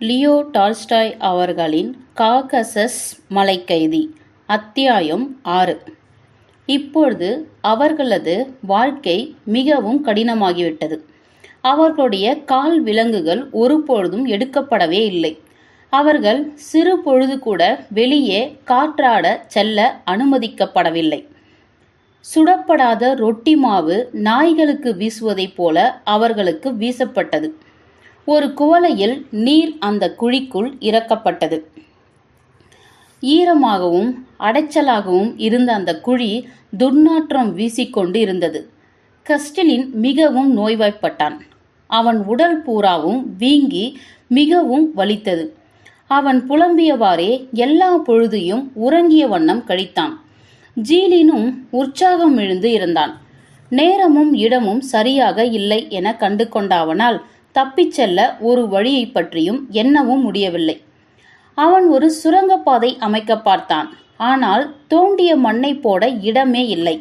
Leo Tolstoy அவர்களின் Caucasus மலைக்கைதி அத்தியாயம் 6. இப்பொழுது அவர்களது வாழ்க்கை மிகவும் கடினமாகிவிட்டது. அவர்களுடைய கால் விலங்குகள் ஒருபொழுதும் எடுக்கப்படவே இல்லை. அவர்கள் சிறு பொழுது கூட வெளியே காற்றாட செல்ல அனுமதிக்கப்படவில்லை. சுடப்படாத ரொட்டி மாவு நாய்களுக்கு வீசுவதைப் போல அவர்களுக்கு வீசப்பட்டது. ஒரு குவளையில் நீர் அந்த குழிக்குள் இறக்கப்பட்டது. ஈரமாகவும் அடைச்சலாகவும் இருந்த அந்த குழி துர்நாற்றம் வீசிக்கொண்டு இருந்தது. கஸ்டலின் மிகவும் நோய்வாய்ப்பட்டான். அவன் உடல் பூராவும் வீங்கி மிகவும் வலித்தது. அவன் புலம்பியவாறே எல்லா பொழுதையும் உறங்கிய வண்ணம் கழித்தான். ஜீலினும் உற்சாகம் எழுந்து இருந்தான். நேரமும் இடமும் சரியாக இல்லை என கண்டு கொண்ட அவனால் தப்பிச் செல்ல ஒரு வழியை பற்றியும் எண்ணவும் முடியவில்லை. அவன் ஒரு சுரங்கப்பாதை அமைக்க பார்த்தான். ஆனால் தோண்டிய மண்ணை போட இடமே இல்லை.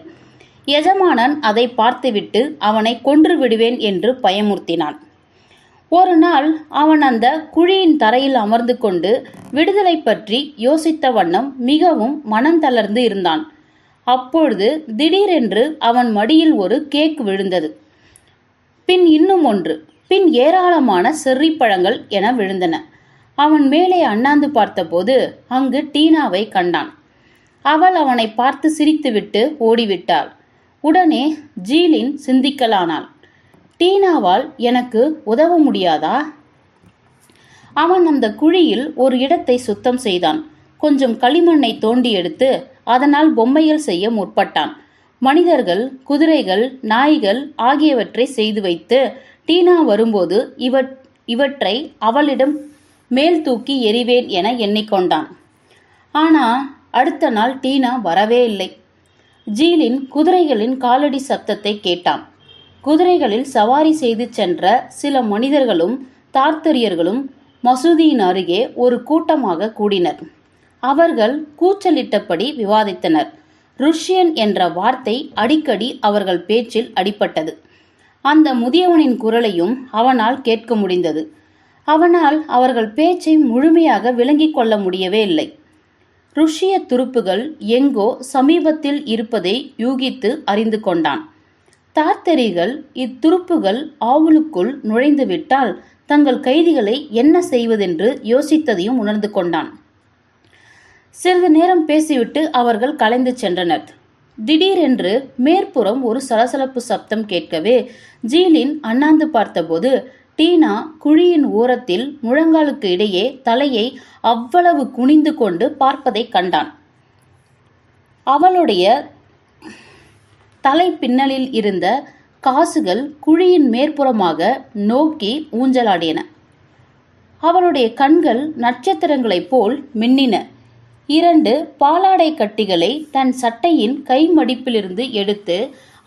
எஜமானன் அதை பார்த்துவிட்டு அவனை கொன்று விடுவேன் என்று பயமுறுத்தினான். ஒரு நாள் அவன் அந்த குழியின் தரையில் அமர்ந்து கொண்டு விடுதலை பற்றி யோசித்த வண்ணம் மிகவும் மனம் தளர்ந்து இருந்தான். அப்பொழுது திடீரென்று அவன் மடியில் ஒரு கேக் விழுந்தது. பின் இன்னும் ஒன்று, பின் ஏராளமான செர்ரி பழங்கள் என விழுந்தன. அவன் மேலே அண்ணாந்து பார்த்தபோது அங்கு டீனாவை கண்டான். அவள் அவனை பார்த்து சிரித்துவிட்டு ஓடிவிட்டாள். உடனே ஜீலின் சிந்திக்கலானாள். டீனாவால் எனக்கு உதவ முடியாதா? அவன் அந்த குழியில் ஒரு இடத்தை சுத்தம் செய்தான். கொஞ்சம் களிமண்ணை தோண்டி எடுத்து அதனால் பொம்மைகள் செய்ய முற்பட்டான். மனிதர்கள், குதிரைகள், நாய்கள் ஆகியவற்றை செய்து வைத்து டீனா வரும்போது இவற்றை அவளிடம் மேல் தூக்கி எறிவேன் என எண்ணிக்கொண்டான். ஆனால் அடுத்த நாள் டீனா வரவே இல்லை. ஜீலின் குதிரைகளின் காலடி சத்தத்தை கேட்டான். குதிரைகளில் சவாரி செய்து சென்ற சில மனிதர்களும் தார்த்தரியர்களும் மசூதியின் அருகே ஒரு கூட்டமாக கூடினர். அவர்கள் கூச்சலிட்டபடி விவாதித்தனர். ருஷ்யன் என்ற வார்த்தை அடிக்கடி அவர்கள் பேச்சில் அடிபட்டது. அந்த முதியவனின் குரலையும் அவனால் கேட்க முடிந்தது. அவனால் அவர்கள் பேச்சை முழுமையாக விளங்கிக் கொள்ள முடியவே இல்லை. ருஷ்ய துருப்புகள் எங்கோ சமீபத்தில் இருப்பதை யூகித்து அறிந்து கொண்டான். தார்த்தரிகள் இத்துருப்புகள் ஆவுலுக்குள் நுழைந்துவிட்டால் தங்கள் கைதிகளை என்ன செய்வதென்று யோசித்ததையும் உணர்ந்து கொண்டான். சிறிது நேரம் பேசிவிட்டு அவர்கள் கலைந்து சென்றனர். திடீரென்று மேற்புறம் ஒரு சலசலப்பு சப்தம் கேட்கவே ஜீலின் அண்ணாந்து பார்த்தபோது டீனா குழியின் ஓரத்தில் முழங்காலுக்கு இடையே தலையை அவ்வளவு குனிந்து கொண்டு பார்ப்பதை கண்டான். அவளுடைய தலை பின்னலில் இருந்த காசுகள் குழியின் மேற்புறமாக நோக்கி ஊஞ்சலாடின. அவளுடைய கண்கள் நட்சத்திரங்களைப் போல் மின்னின. 2 பாலாடை கட்டிகளை தன் சட்டையின் கைமடிப்பிலிருந்து எடுத்து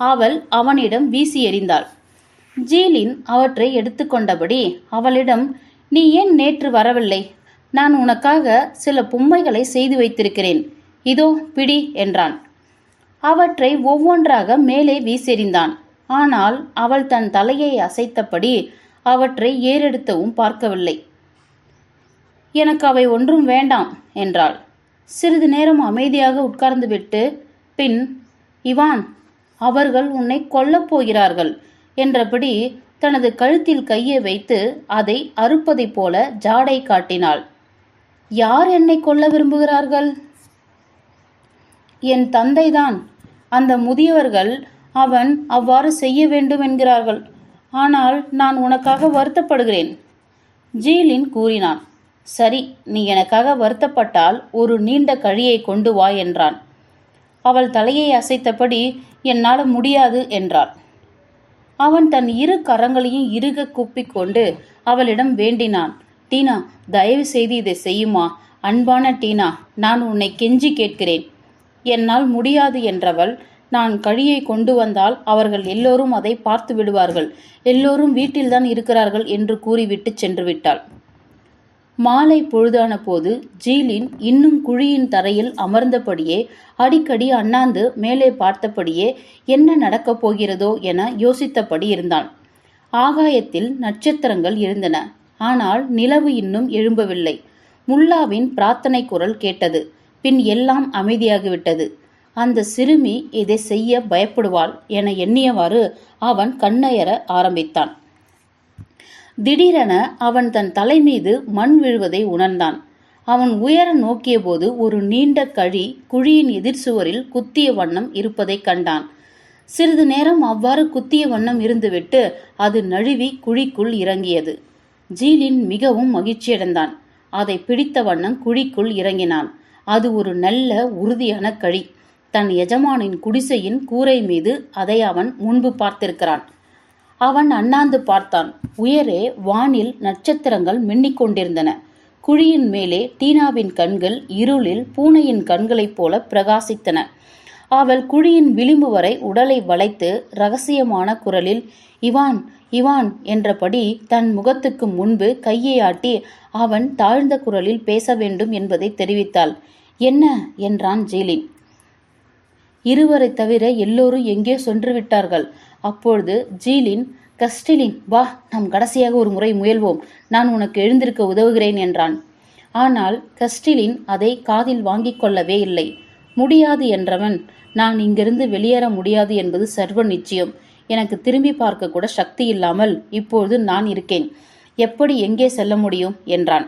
அவள் அவனிடம் வீசி எறிந்தாள். ஜீலின் அவற்றை எடுத்துக்கொண்டபடி அவளிடம், நீ ஏன் நேற்று வரவில்லை? நான் உனக்காக சில பொம்மைகளை செய்து வைத்திருக்கிறேன், இதோ பிடி என்றான். அவற்றை ஒவ்வொன்றாக மேலே வீசெறிந்தான். ஆனால் அவள் தன் தலையை அசைத்தபடி அவற்றை ஏறெடுத்தவும் பார்க்கவில்லை. எனக்கு அவை ஒன்றும் வேண்டாம் என்றாள். சிறிது நேரம் அமைதியாக உட்கார்ந்துவிட்டு பின், இவான், அவர்கள் உன்னை கொல்லப் போகிறார்கள் என்றபடி தனது கழுத்தில் கையை வைத்து அதை அறுப்பதைப் போல ஜாடை காட்டினாள். யார் என்னை கொல்ல விரும்புகிறார்கள்? என் தந்தைதான். அந்த முதியவர்கள் அவன் அவ்வாறு செய்ய வேண்டும் என்கிறார்கள். ஆனால் நான் உனக்காக வருத்தப்படுகிறேன், ஜீலின் கூறினான். சரி, நீ எனக்காக வருத்தப்பட்டால் ஒரு நீண்ட கழியை கொண்டு வா என்றான். அவள் தலையை அசைத்தபடி என்னால் முடியாது என்றாள். அவன் தன் 2 கரங்களையும் இறுக கூப்பிக்கொண்டு அவளிடம் வேண்டினான். டீனா, தயவு செய்து இதை செய்யுமா? அன்பான டீனா, நான் உன்னை கெஞ்சி கேட்கிறேன். என்னால் முடியாது என்றவள், நான் கழியை கொண்டு வந்தால் அவர்கள் எல்லோரும் அதை பார்த்து விடுவார்கள், எல்லோரும் வீட்டில்தான் இருக்கிறார்கள் என்று கூறிவிட்டு சென்று விட்டாள். மாலை பொழுதான போது ஜீலின் இன்னும் குழியின் தரையில் அமர்ந்தபடியே அடிக்கடி அண்ணாந்து மேலே பார்த்தபடியே என்ன நடக்கப் போகிறதோ என யோசித்தபடி இருந்தான். ஆகாயத்தில் நட்சத்திரங்கள் இருந்தன. ஆனால் நிலவு இன்னும் எழும்பவில்லை. முல்லாவின் பிரார்த்தனை குரல் கேட்டது. பின் எல்லாம் அமைதியாகிவிட்டது. அந்த சிறுமி இதை செய்ய பயப்படுவாள் என எண்ணியவாறு அவன் கண்ணயர ஆரம்பித்தான். திடீரென அவன் தன் தலை மீது மண் விழுவதை உணர்ந்தான். அவன் உயர நோக்கிய போது ஒரு நீண்ட கழி குழியின் எதிர்சுவரில் குத்திய வண்ணம் இருப்பதைக் கண்டான். சிறிது நேரம் அவ்வாறு குத்திய வண்ணம் இருந்துவிட்டு அது நழுவி குழிக்குள் இறங்கியது. ஜீலின் மிகவும் மகிழ்ச்சியடைந்தான். அதை பிடித்த வண்ணம் குழிக்குள் இறங்கினான். அது ஒரு நல்ல உறுதியான கழி. தன் எஜமானின் குடிசையின் கூரை மீது அதை அவன் முன்பு பார்த்திருக்கிறான். அவன் அண்ணாந்து பார்த்தான். உயரே வானில் நட்சத்திரங்கள் மின்னிக் கொண்டிருந்தன. குழியின் மேலே டீனாவின் கண்கள் இருளில் பூனையின் கண்களைப் போல பிரகாசித்தன. அவள் குழியின் விளிம்பு வரை உடலை வளைத்து இரகசியமான குரலில் இவான் இவான் என்றபடி தன் முகத்துக்கு முன்பு கையை ஆட்டி அவன் தாழ்ந்த குரலில் பேச வேண்டும் என்பதை தெரிவித்தாள். என்ன என்றான் ஜீலின். இருவரை தவிர எல்லோரும் எங்கே சென்று விட்டார்கள். அப்பொழுது ஜீலின், கஸ்டிலின் வா, நாம் கடைசியாக ஒரு முறை முயல்வோம், நான் உனக்கு எழுந்திருக்க உதவுகிறேன் என்றான். ஆனால் கஸ்டிலின் அதை காதில் வாங்கிக் கொள்ளவே இல்லை. முடியாது என்றவன், நான் இங்கிருந்து வெளியேற முடியாது என்பது சர்வ நிச்சயம். எனக்கு திரும்பி பார்க்க கூட சக்தி இல்லாமல் இப்பொழுது நான் இருக்கேன். எப்படி எங்கே செல்ல முடியும் என்றான்.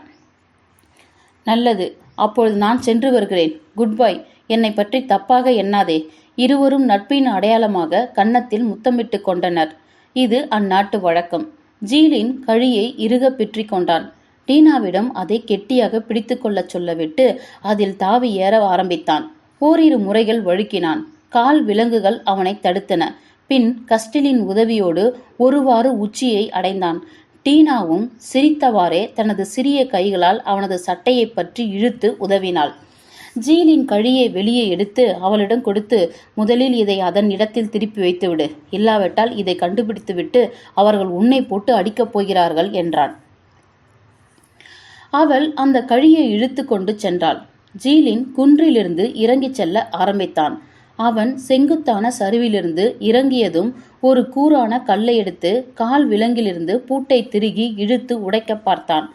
நல்லது, அப்பொழுது நான் சென்று வருகிறேன். Good bye. என்னை பற்றி தப்பாக எண்ணாதே. இருவரும் நட்பின் அடையாளமாக கன்னத்தில் முத்தமிட்டு கொண்டனர். இது அந்நாட்டு வழக்கம். ஜீலின் கழியை இறுக பிற்றி கொண்டான். டீனாவிடம் அதை கெட்டியாக பிடித்து கொள்ளச் சொல்லவிட்டு அதில் தாவி ஏற ஆரம்பித்தான். ஓரிரு முறைகள் வழுக்கினான். கால் விலங்குகள் அவனை தடுத்தன. பின் கஸ்டிலின் உதவியோடு ஒருவாறு உச்சியை அடைந்தான். டீனாவும் சிரித்தவாறே தனது சிறிய கைகளால் அவனது சட்டையை பற்றி இழுத்து உதவினாள். ஜீலின் கழியை வெளியே எடுத்து அவளிடம் கொடுத்து, முதலில் இதை அதன் இடத்தில் திருப்பி வைத்துவிடு, இல்லாவிட்டால் இதை கண்டுபிடித்துவிட்டு அவர்கள் உன்னை போட்டு அடிக்கப் போகிறார்கள் என்றான். அவள் அந்த கழியை இழுத்து கொண்டு சென்றாள். ஜீலின் குன்றிலிருந்து இறங்கிச் செல்ல ஆரம்பித்தான். அவன் செங்குத்தான சரிவிலிருந்து இறங்கியதும் ஒரு கூரான கல்லை எடுத்து கால் விலங்கிலிருந்து பூட்டை திருகி இழுத்து உடைக்க பார்த்தான்.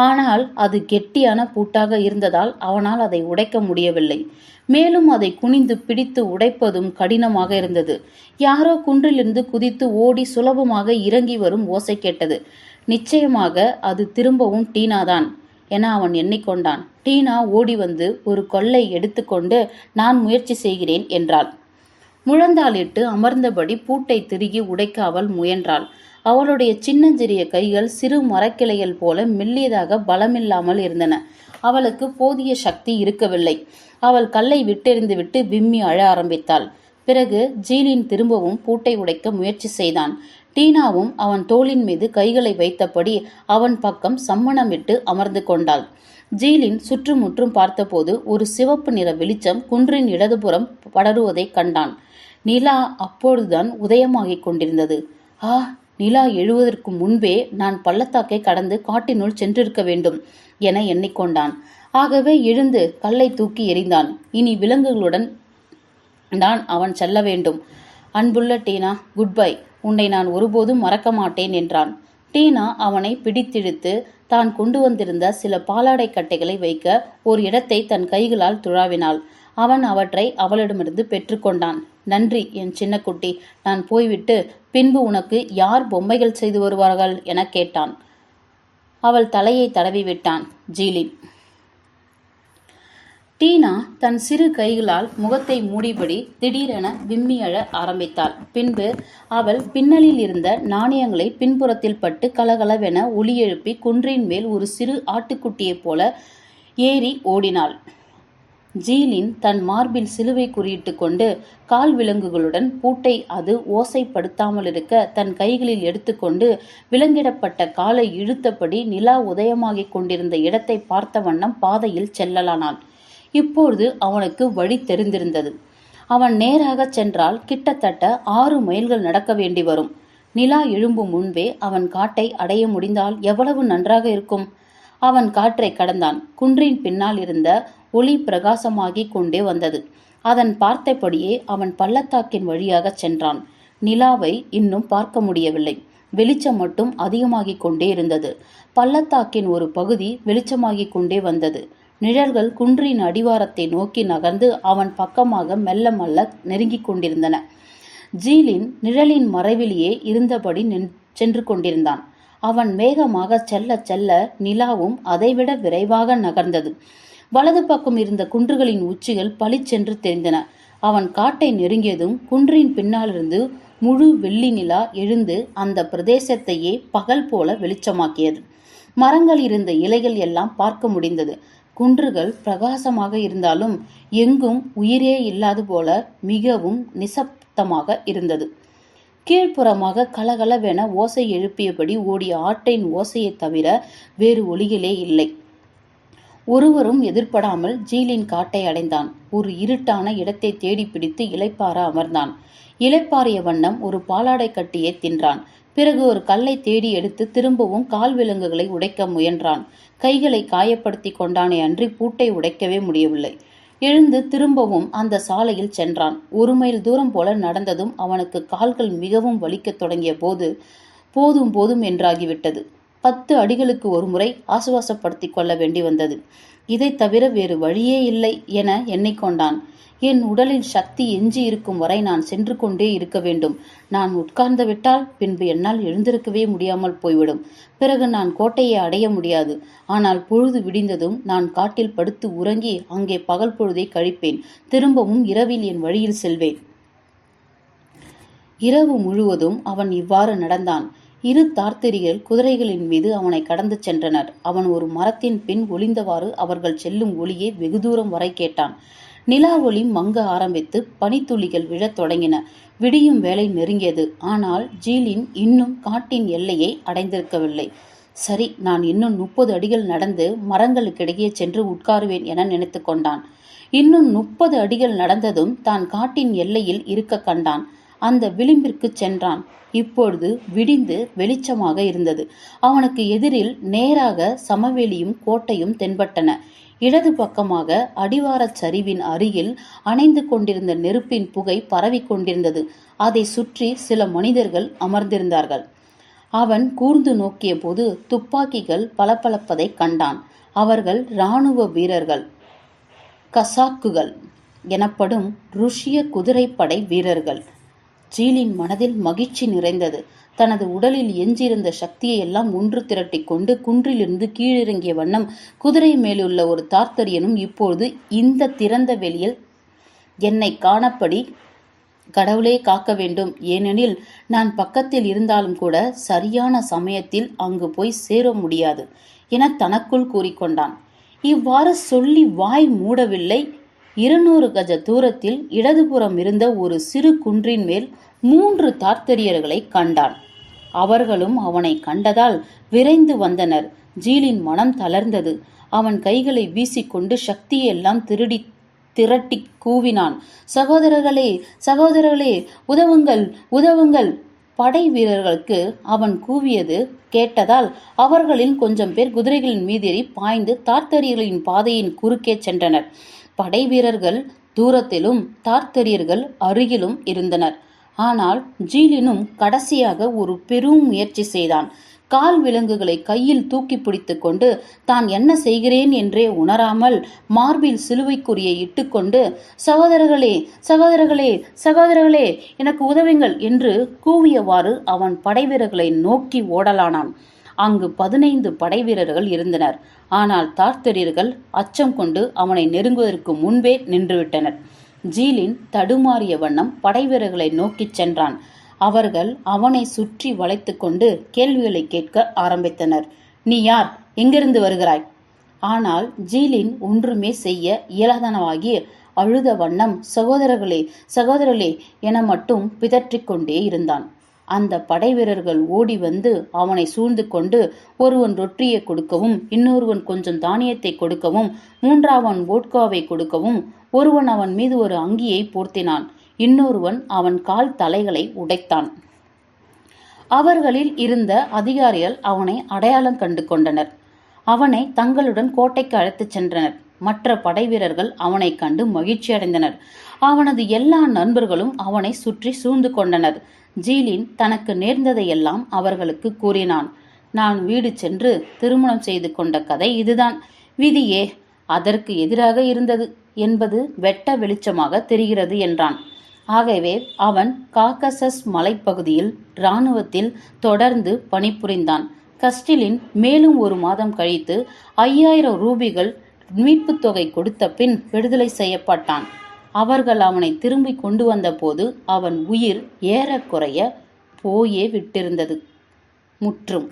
ஆனால் அது கெட்டியான பூட்டாக இருந்ததால் அவனால் அதை உடைக்க முடியவில்லை. மேலும் அதை குனிந்து பிடித்து உடைப்பதும் கடினமாக இருந்தது. யாரோ குன்றிலிருந்து குதித்து ஓடி சுலபமாக இறங்கி வரும் ஓசை கேட்டது. நிச்சயமாக அது திரும்பவும் டீனாதான் என அவன் எண்ணிக்கொண்டான். டீனா ஓடி வந்து ஒரு கொல்லை எடுத்துக்கொண்டு, நான் முயற்சி செய்கிறேன் என்றாள். முழந்தாளிட்டு அமர்ந்தபடி பூட்டை திருகி உடைக்க அவள் முயன்றாள். அவளுடைய சின்னஞ்சிறிய கைகள் சிறு மரக்கிளைகள் போல மெல்லியதாக பலமில்லாமல் இருந்தன. அவளுக்கு போதிய சக்தி இருக்கவில்லை. அவள் கல்லை விட்டெறிந்துவிட்டு விம்மி அழ ஆரம்பித்தாள். பிறகு ஜீலின் திரும்பவும் பூட்டை உடைக்க முயற்சி செய்தான். டீனாவும் அவன் தோளின் மீது கைகளை வைத்தபடி அவன் பக்கம் சம்மணமிட்டு அமர்ந்து கொண்டாள். ஜீலின் சுற்றுமுற்றும் பார்த்தபோது ஒரு சிவப்பு நிற வெளிச்சம் குன்றின் இடதுபுறம் படருவதை கண்டான். நிலா அப்பொழுதுதான் உதயமாகிக் கொண்டிருந்தது. ஆ, நிலா எழுவதற்கு முன்பே நான் பள்ளத்தாக்கை கடந்து காட்டினுள் சென்றிருக்க வேண்டும் என எண்ணிக்கொண்டான். ஆகவே எழுந்து கல்லை தூக்கி எறிந்தான். இனி விலங்குகளுடன் தான் அவன் செல்ல வேண்டும். அன்புள்ள டீனா, குட் பை. உன்னை நான் ஒருபோதும் மறக்க மாட்டேன் என்றான். டீனா அவனை பிடித்திழுத்து தான் கொண்டு வந்திருந்த சில பாலாடை கட்டைகளை வைக்க ஒரு இடத்தை தன் கைகளால் துழாவினாள். அவன் அவற்றை அவளிடமிருந்து பெற்றுக்கொண்டான். நன்றி என் சின்ன குட்டி, நான் போய்விட்டு பின்பு உனக்கு யார் பொம்மைகள் செய்து வருவார்கள் என கேட்டான். அவள் தலையை தடவி விட்டான் ஜீலின். டீனா தன் சிறு கைகளால் முகத்தை மூடிபடி திடீரென விம்மி அழ ஆரம்பித்தாள். பின்பு அவள் பின்னலில் இருந்த நாணயங்களை பின்புறத்தில் பட்டு கலகலவென ஒலி எழுப்பி குன்றின் மேல் ஒரு சிறு ஆட்டுக்குட்டியைப் போல ஏறி ஓடினாள். ஜீலின் தன் மார்பில் சிலுவை குறியிட்டு கொண்டு கால் விலங்குகளுடன் பூட்டை அது ஓசைப்படுத்தாமலிருக்க தன் கைகளில் எடுத்துக்கொண்டு விலங்கிடப்பட்ட காலை இழுத்தபடி நிலா உதயமாகிக் கொண்டிருந்த இடத்தை பார்த்த வண்ணம் பாதையில் செல்லலானான். இப்பொழுது அவனுக்கு வழி தெரிந்திருந்தது. அவன் நேராக சென்றால் கிட்டத்தட்ட 6 மைல்கள் நடக்க வேண்டி வரும். நிலா எழும்பும் முன்பே அவன் காட்டை அடைய முடிந்தால் எவ்வளவு நன்றாக இருக்கும். அவன் காற்றை கடந்தான். குன்றின் பின்னால் இருந்த ஒளி பிரகாசமாகிக் கொண்டே வந்தது. அதன் பார்த்தபடியே அவன் பள்ளத்தாக்கின் வழியாக சென்றான். நிலாவை இன்னும் பார்க்க முடியவில்லை. வெளிச்சம் மட்டும் அதிகமாகிக் கொண்டே இருந்தது. பள்ளத்தாக்கின் ஒரு பகுதி வெளிச்சமாகிக் கொண்டே வந்தது. நிழல்கள் குன்றின் அடிவாரத்தை நோக்கி நகர்ந்து அவன் பக்கமாக மெல்ல மெல்ல நெருங்கிக் கொண்டிருந்தன. ஜீலின் நிழலின் மறைவிலேயே இருந்தபடி சென்று கொண்டிருந்தான். அவன் வேகமாக செல்ல செல்ல நிலாவும் அதைவிட விரைவாக நகர்ந்தது. வலது பக்கம் இருந்த குன்றுகளின் உச்சிகள் பளிச்சென்று தெரிந்தன. அவன் காட்டை நெருங்கியதும் குன்றின் பின்னாலிருந்து முழு வெள்ளி நிலா எழுந்து அந்த பிரதேசத்தையே பகல் போல வெளிச்சமாக்கியது. மரங்கள் இருந்த இலைகள் எல்லாம் பார்க்க முடிந்தது. குன்றுகள் பிரகாசமாக இருந்தாலும் எங்கும் உயிரே இல்லாது போல மிகவும் நிசப்தமாக இருந்தது. கீழ்ப்புறமாக கலகலவென ஓசை எழுப்பியபடி ஓடிய ஆற்றின் ஓசையைத் தவிர வேறு ஒலிகளே இல்லை. ஒருவரும் எதிர்படாமல் ஜீலின் காட்டை அடைந்தான். ஒரு இருட்டான இடத்தை தேடி பிடித்து இளைப்பாற அமர்ந்தான். இளைப்பாறிய வண்ணம் ஒரு பாலாடை கட்டியை தின்றான். பிறகு ஒரு கல்லை தேடி எடுத்து திரும்பவும் கால் விலங்குகளை உடைக்க முயன்றான். கைகளை காயப்படுத்தி கொண்டானே அன்றி பூட்டை உடைக்கவே முடியவில்லை. எழுந்து திரும்பவும் அந்த சாலையில் சென்றான். 1 மைல் தூரம் போல நடந்ததும் அவனுக்கு கால்கள் மிகவும் வலிக்கத் தொடங்கிய போது போதும் போதும் என்றாகிவிட்டது. 10 அடிகளுக்கு ஒரு முறை ஆசுவாசப்படுத்திக் கொள்ள வேண்டி வந்தது. இதை தவிர வேறு வழியே இல்லை என எண்ணிக்கொண்டான். என் உடலில் சக்தி எஞ்சி இருக்கும் வரை நான் சென்று கொண்டே இருக்க வேண்டும். நான் உட்கார்ந்து விட்டால் பின்பு என்னால் எழுந்திருக்கவே முடியாமல் போய்விடும். பிறகு நான் கோட்டையை அடைய முடியாது. ஆனால் பொழுது விடிந்ததும் நான் காட்டில் படுத்து உறங்கி அங்கே பகல் பொழுதை கழிப்பேன். திரும்பவும் இரவில் என் வழியில் செல்வேன். இரவு முழுவதும் அவன் இவ்வாறு நடந்தான். 2 தார்த்தரிகள் குதிரைகளின் மீது அவனை கடந்து சென்றனர். அவன் ஒரு மரத்தின் பின் ஒளிந்தவாறு அவர்கள் செல்லும் ஒளியை வெகு தூரம் வரை கேட்டான். நிலா ஒளி மங்க ஆரம்பித்து பனித்துளிகள் விழத் தொடங்கின. விடியும் வேலை நெருங்கியது. ஆனால் ஜீலின் இன்னும் காட்டின் எல்லையை அடைந்திருக்கவில்லை. சரி, நான் இன்னும் 30 அடிகள் நடந்து மரங்களுக்கிடையே சென்று உட்காருவேன் என நினைத்து கொண்டான். இன்னும் 30 அடிகள் நடந்ததும் தான் காட்டின் எல்லையில் இருக்க கண்டான். அந்த விளிம்பிற்கு சென்றான். இப்பொழுது விடிந்து வெளிச்சமாக இருந்தது. அவனுக்கு எதிரில் நேராக சமவெளியும் கோட்டையும் தென்பட்டன. இடது பக்கமாக அடிவாரச் சரிவின் அருகில் அணைந்து கொண்டிருந்த நெருப்பின் புகை பரவி கொண்டிருந்தது. அதை சுற்றி சில மனிதர்கள் அமர்ந்திருந்தார்கள். அவன் கூர்ந்து நோக்கிய போது துப்பாக்கிகள் பளபளப்பதை கண்டான். அவர்கள் இராணுவ வீரர்கள், கசாக்குகள் எனப்படும் ருஷ்ய குதிரைப்படை வீரர்கள். ஜீலின் மனதில் மகிழ்ச்சி நிறைந்தது. தனது உடலில் எஞ்சியிருந்த சக்தியை எல்லாம் ஒன்று திரட்டி கொண்டு குன்றிலிருந்து கீழிறங்கிய வண்ணம் குதிரை மேலுள்ள ஒரு தார்த்தரியனும் இப்பொழுது இந்த திறந்த வெளியில் என்னை காணப்படி கடவுளே காக்க வேண்டும், ஏனெனில் நான் பக்கத்தில் இருந்தாலும் கூட சரியான சமயத்தில் அங்கு போய் சேர முடியாது என தனக்குள் கூறிக்கொண்டான். இவ்வாறு சொல்லி வாய் மூடவில்லை. 200 கஜ தூரத்தில் இடதுபுறம் இருந்த ஒரு சிறு குன்றின் மேல் 3 தார்த்தரியர்களை கண்டான். அவர்களும் அவனை கண்டதால் விரைந்து வந்தனர். ஜீலின் மனம் தளர்ந்தது. அவன் கைகளை வீசிக்கொண்டு சக்தியெல்லாம் திரட்டி கூவினான். சகோதரர்களே, சகோதரர்களே, உதவுங்கள், உதவுங்கள்! படை வீரர்களுக்கு அவன் கூவியது கேட்டதால் அவர்களில் கொஞ்சம் பேர் குதிரைகளின் மீதேறி பாய்ந்து தார்த்தரியர்களின் பாதையின் குறுக்கே சென்றனர். படை வீரர்கள் தூரத்திலும் தார்த்தரியர்கள் அருகிலும் இருந்தனர். ஆனால் ஜீலினும் கடைசியாக ஒரு பெரும் முயற்சி செய்தான். கால் விலங்குகளை கையில் தூக்கி பிடித்து கொண்டு தான் என்ன செய்கிறேன் என்றே உணராமல் மார்பில் சிலுவைக்குறியை இட்டுக்கொண்டு, சகோதரர்களே, சகோதரர்களே, சகோதரர்களே, எனக்கு உதவுங்கள் என்று கூவியவாறு அவன் படைவீரர்களை நோக்கி ஓடலானான். அங்கு 15 படைவீரர்கள் இருந்தனர். ஆனால் தார்த்தரியர்கள் அச்சம் கொண்டு அவனை நெருங்குவதற்கு முன்பே நின்றுவிட்டனர். ஜீலின் தடுமாறிய வண்ணம் படைவீரர்களை நோக்கிச் சென்றான். அவர்கள் அவனை சுற்றி வளைத்து கொண்டு கேள்விகளை கேட்க ஆரம்பித்தனர். நீ யார்? எங்கிருந்து வருகிறாய்? ஆனால் ஜீலின் ஒன்றுமே செய்ய இயலாதனவாகி அழுத வண்ணம் சகோதரர்களே, சகோதரர்களே என மட்டும் பிதற்றிக் கொண்டே இருந்தான். அந்த படைவீரர்கள் ஓடி வந்து அவனை சூழ்ந்து கொண்டு ஒருவன் ரொட்டியை கொடுக்கவும், இன்னொருவன் கொஞ்சம் தானியத்தை கொடுக்கவும், மூன்றாவன் வோட்காவை கொடுக்கவும், ஒருவன் அவன் மீது ஒரு அங்கியை போர்த்தினான். இன்னொருவன் அவன் கால் தலைகளை உடைத்தான். அவர்களில் இருந்த அதிகாரிகள் அவனை அடையாளம் கண்டு கொண்டனர். அவனை தங்களுடன் கோட்டைக்கு அழைத்துச் சென்றனர். மற்ற படைவீரர்கள் அவனை கண்டு மகிழ்ச்சி அடைந்தனர். அவனது எல்லா நண்பர்களும் அவனை சுற்றி சூழ்ந்து கொண்டனர். ஜீலின் தனக்கு நேர்ந்ததையெல்லாம் அவர்களுக்கு கூறினான். நான் வீடு சென்று திருமணம் செய்து கொண்ட கதை இதுதான். விதியே அதற்கு எதிராக இருந்தது என்பது வெட்ட வெளிச்சமாக தெரிகிறது என்றான். ஆகவே அவன் காக்கசஸ் மலைப்பகுதியில் இராணுவத்தில் தொடர்ந்து பணிபுரிந்தான். கஸ்டிலின் மேலும் 1 மாதம் கழித்து 5000 ரூபிகள் மீட்புத் தொகை கொடுத்த பின் விடுதலை செய்யப்பட்டான். அவர்கள் அவனை திரும்பி கொண்டு வந்த போது அவன் உயிர் ஏறக்குறைய போயே விட்டிருந்தது. முற்றும்.